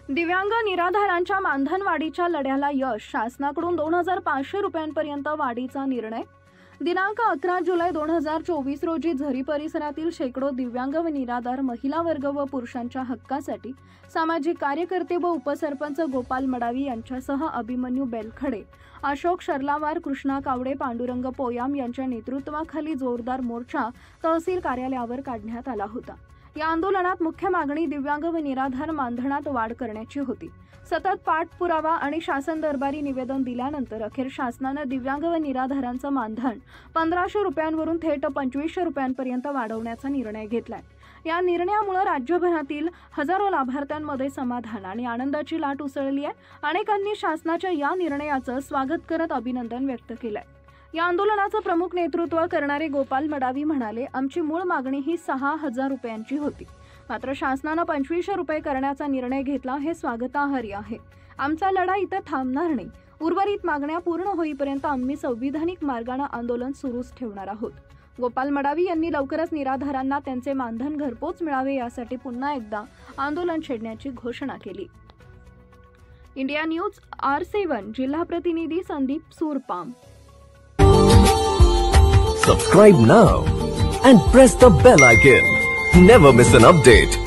दिव्यांग निराधारांच्या मानधनवाढीच्या लढ्याला यश, शासनाकडून 2500 रुपयांपर्यंत वाढीचा निर्णय। दिनांक 11 जुलै 2024 रोजी झरी परिसरातील शेकडो दिव्यांग व निराधार महिला वर्ग व पुरुषांच्या हक्कासाठी सामाजिक कार्यकर्ते व उपसरपंच गोपाल मडावी यांच्यासह अभिमन्यू बेलखडे, अशोक शर्लावार, कृष्णा कावडे, पांडुरंग पोयाम यांच्या नेतृत्वाखाली जोरदार मोर्चा तहसील कार्यालयावर काढण्यात आला होता। या आंदोलनात मुख्य मागणी दिव्यांग व निराधार मानधनात वाढ करण्याची होती। सतत पाठपुरावा आणि शासन दरबारी निवेदन दिल्यानंतर अखेर शासनाने दिव्यांग व निराधारांचं मानधन 1500 रुपयांवरून थेट 2500 रुपयांपर्यंत वाढवण्याचा निर्णय घेतलाय। या निर्णयामुळे राज्यभरातील हजारो लाभार्थ्यांमध्ये समाधान आणि आनंदाची लाट उसळली आहे। अनेकांनी शासनाच्या या निर्णयाचं स्वागत करत अभिनंदन व्यक्त केलंय। या आंदोलनाचं प्रमुख नेतृत्व करणारे गोपाल मडावी म्हणाले, आमची मूळ मागणी ही 6000 रुपयांची होती, मात्र शासनाने 2500 रुपये करण्याचा निर्णय घेतला, हे स्वागतार्ह आहे। आमचा लढा इथं थांबणार नाही। उर्वरित मागण्या पूर्ण होईपर्यंत आम्ही संविधानिक मार्गाने आंदोलन सुरूच ठेवणार आहोत। गोपाल मडावी यांनी लवकरच निराधारांना त्यांचे मानधन घरपोच मिळावे यासाठी पुन्हा एकदा आंदोलन छेडण्याची घोषणा केली। इंडिया न्यूज R7 जिल्हा प्रतिनिधी Sandeep सूरपाम। Subscribe now and press the bell icon. Never miss an update.